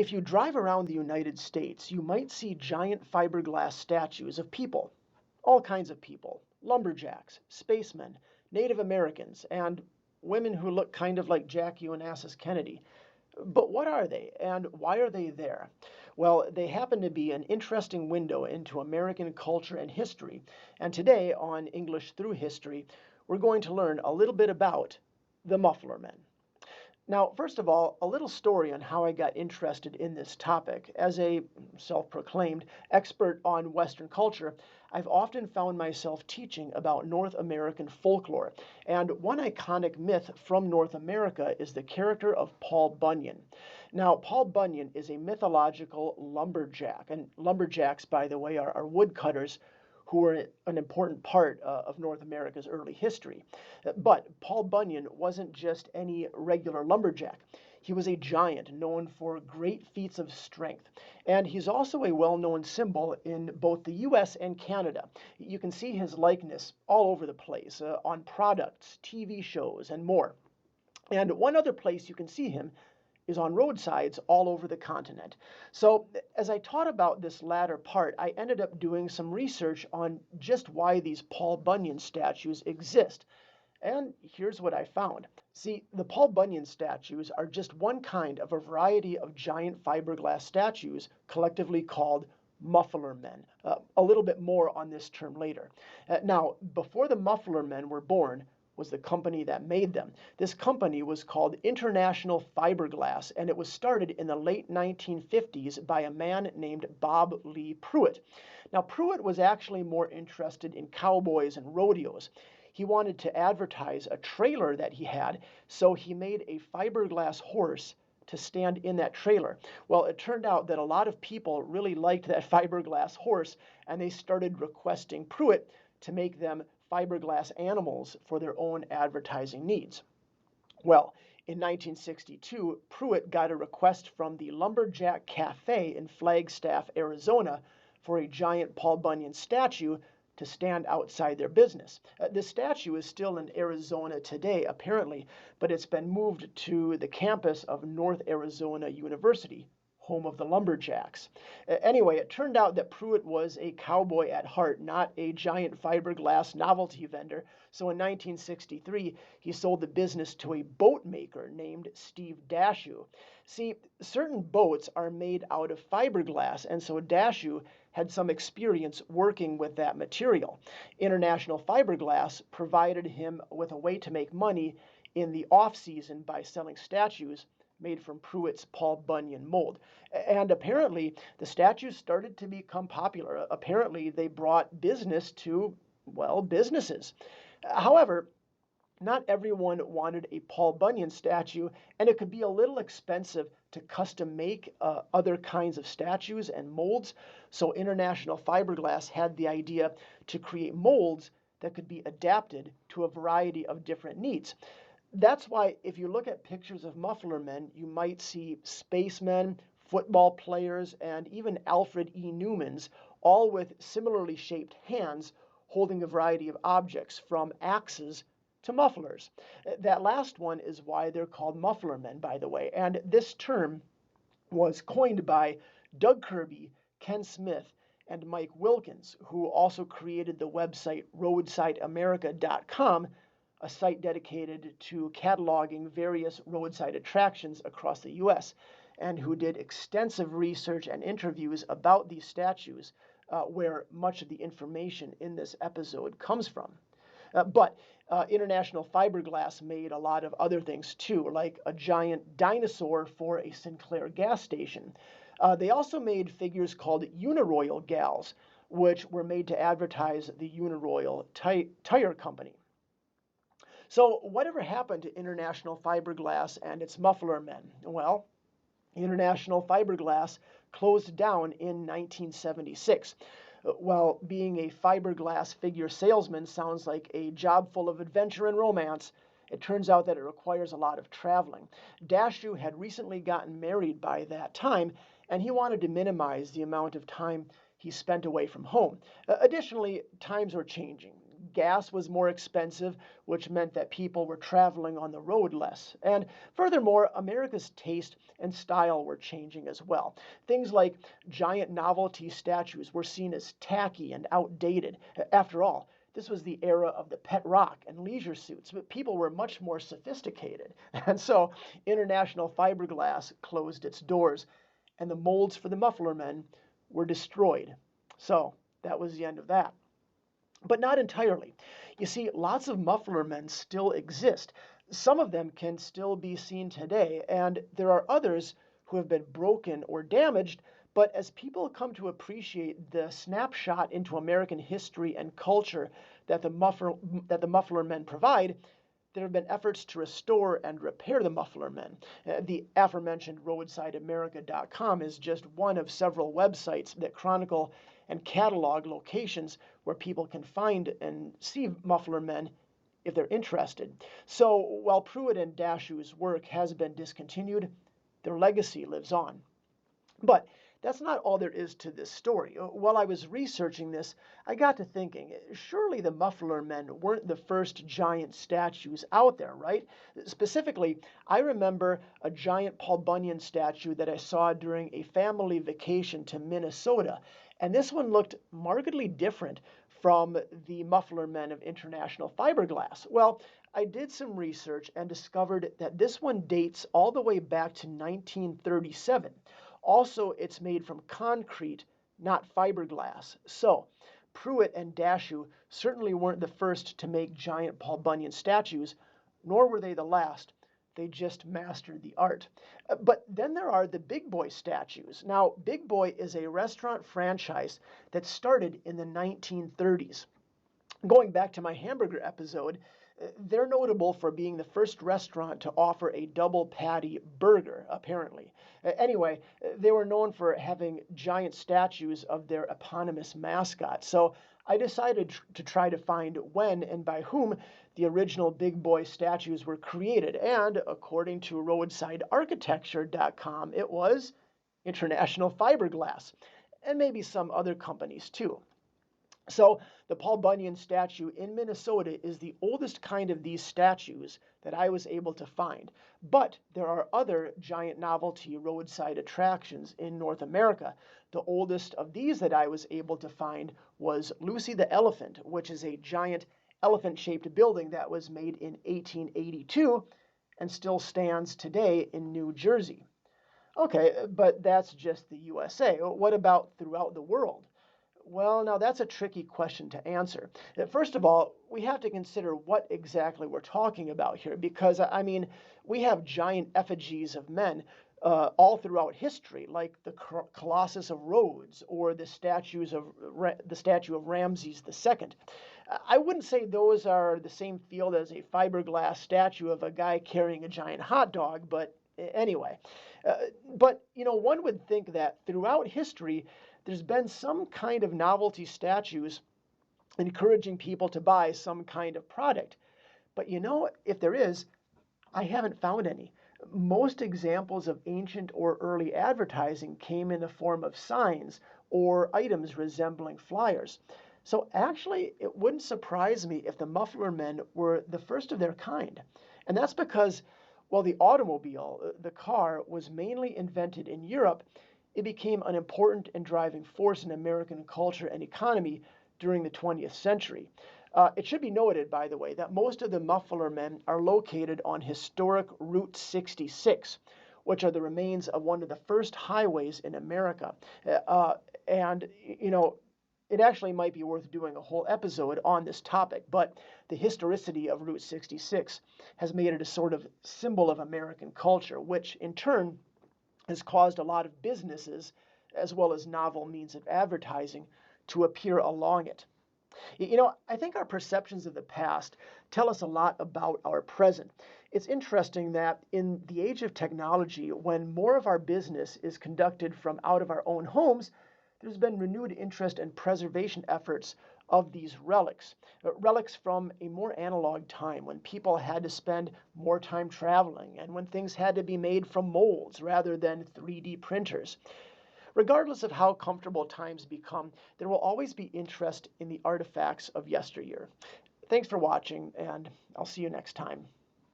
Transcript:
If you drive around the United States, you might see giant fiberglass statues of people, all kinds of people, lumberjacks, spacemen, Native Americans, and women who look kind of like Jackie Onassis Kennedy. But what are they, and why are they there? Well, they happen to be an interesting window into American culture and history, and today on English Through History, we're going to learn a little bit about the Muffler Men. Now, first of all, a little story on how I got interested in this topic. As a self-proclaimed expert on Western culture, I've often found myself teaching about North American folklore, and one iconic myth from North America is the character of Paul Bunyan. Now, Paul Bunyan is a mythological lumberjack, and lumberjacks, by the way, are woodcutters who were an important part of North America's early history. But Paul Bunyan wasn't just any regular lumberjack. He was a giant known for great feats of strength. And he's also a well-known symbol in both the US and Canada. You can see his likeness all over the place, on products, TV shows, and more. And one other place you can see him is on roadsides all over the continent. So as I taught about this latter part, I ended up doing some research on just why these Paul Bunyan statues exist. And here's what I found. See, the Paul Bunyan statues are just one kind of a variety of giant fiberglass statues collectively called Muffler Men. A little bit more on this term later. Now, before the Muffler Men were born, was the company that made them. This company was called International Fiberglass, and it was started in the late 1950s by a man named Bob Lee Pruitt. Now, Pruitt was actually more interested in cowboys and rodeos. He wanted to advertise a trailer that he had, so he made a fiberglass horse to stand in that trailer. Well, it turned out that a lot of people really liked that fiberglass horse, and they started requesting Pruitt to make them fiberglass animals for their own advertising needs. Well, in 1962, Pruitt got a request from the Lumberjack Cafe in Flagstaff, Arizona, for a giant Paul Bunyan statue to stand outside their business. This statue is still in Arizona today, apparently, but it's been moved to the campus of North Arizona University, home of the lumberjacks. Anyway, it turned out that Pruitt was a cowboy at heart, not a giant fiberglass novelty vendor. So in 1963, he sold the business to a boat maker named Steve Dashew. See, certain boats are made out of fiberglass, and so Dashew had some experience working with that material. International Fiberglass provided him with a way to make money in the off-season by selling statues made from Pruitt's Paul Bunyan mold. And apparently, the statues started to become popular. Apparently, they brought business to, well, businesses. However, not everyone wanted a Paul Bunyan statue, and it could be a little expensive to custom make other kinds of statues and molds. So International Fiberglass had the idea to create molds that could be adapted to a variety of different needs. That's why if you look at pictures of Muffler Men, you might see spacemen, football players, and even Alfred E. Newmans, all with similarly shaped hands holding a variety of objects, from axes to mufflers. That last one is why they're called Muffler Men, by the way. And this term was coined by Doug Kirby, Ken Smith, and Mike Wilkins, who also created the website roadsideamerica.com, a site dedicated to cataloging various roadside attractions across the U.S., and who did extensive research and interviews about these statues, where much of the information in this episode comes from. But International Fiberglass made a lot of other things too, like a giant dinosaur for a Sinclair gas station. They also made figures called Uniroyal Gals, which were made to advertise the Uniroyal tire company. So whatever happened to International Fiberglass and its Muffler Men? Well, International Fiberglass closed down in 1976. While being a fiberglass figure salesman sounds like a job full of adventure and romance, it turns out that it requires a lot of traveling. Dashew had recently gotten married by that time, and he wanted to minimize the amount of time he spent away from home. Additionally, times were changing. gas was more expensive, which meant that people were traveling on the road less. And furthermore, America's taste and style were changing as well. Things like giant novelty statues were seen as tacky and outdated. After all, this was the era of the pet rock and leisure suits, but people were much more sophisticated. And so International Fiberglass closed its doors, and the molds for the Muffler Men were destroyed. So that was the end of that. But not entirely. You see, lots of Muffler Men still exist. Some of them can still be seen today, and there are others who have been broken or damaged. But as people come to appreciate the snapshot into American history and culture that the Muffler Men provide, there have been efforts to restore and repair the Muffler Men. The aforementioned roadsideamerica.com is just one of several websites that chronicle and catalog locations where people can find and see Muffler Men if they're interested. So while Pruitt and Dashu's work has been discontinued, their legacy lives on. But that's not all there is to this story. While I was researching this, I got to thinking, surely the Muffler Men weren't the first giant statues out there, right? Specifically, I remember a giant Paul Bunyan statue that I saw during a family vacation to Minnesota, and this one looked markedly different from the Muffler Men of International Fiberglass. Well, I did some research and discovered that this one dates all the way back to 1937. Also, it's made from concrete, not fiberglass. So, Pruitt and Dashu certainly weren't the first to make giant Paul Bunyan statues, nor were they the last. They just mastered the art. But then there are the Big Boy statues. Now, Big Boy is a restaurant franchise that started in the 1930s. Going back to my hamburger episode, they're notable for being the first restaurant to offer a double patty burger, apparently. Anyway, they were known for having giant statues of their eponymous mascot. So I decided to try to find when and by whom the original Big Boy statues were created. And according to roadsidearchitecture.com, it was International Fiberglass, and maybe some other companies too. So the Paul Bunyan statue in Minnesota is the oldest kind of these statues that I was able to find. But there are other giant novelty roadside attractions in North America. The oldest of these that I was able to find was Lucy the Elephant, which is a giant elephant-shaped building that was made in 1882 and still stands today in New Jersey. Okay, but that's just the USA. What about throughout the world? Well, now that's a tricky question to answer. First of all, we have to consider what exactly we're talking about here, because, I mean, we have giant effigies of men all throughout history, like the Colossus of Rhodes or the statue of Ramses II. I wouldn't say those are the same field as a fiberglass statue of a guy carrying a giant hot dog, but anyway. But, one would think that throughout history, there's been some kind of novelty statues encouraging people to buy some kind of product. But if there is, I haven't found any. Most examples of ancient or early advertising came in the form of signs or items resembling flyers. So actually, it wouldn't surprise me if the Muffler Men were the first of their kind. And that's because, while the automobile, the car, was mainly invented in Europe, it became an important and driving force in American culture and economy during the 20th century. It should be noted, by the way, that most of the Muffler Men are located on historic Route 66, which are the remains of one of the first highways in America. It actually might be worth doing a whole episode on this topic, but the historicity of Route 66 has made it a sort of symbol of American culture, which in turn has caused a lot of businesses, as well as novel means of advertising, to appear along it. I think our perceptions of the past tell us a lot about our present. It's interesting that in the age of technology, when more of our business is conducted from out of our own homes, there's been renewed interest and preservation efforts of these relics. Relics from a more analog time when people had to spend more time traveling and when things had to be made from molds rather than 3D printers. Regardless of how comfortable times become, there will always be interest in the artifacts of yesteryear. Thanks for watching, and I'll see you next time.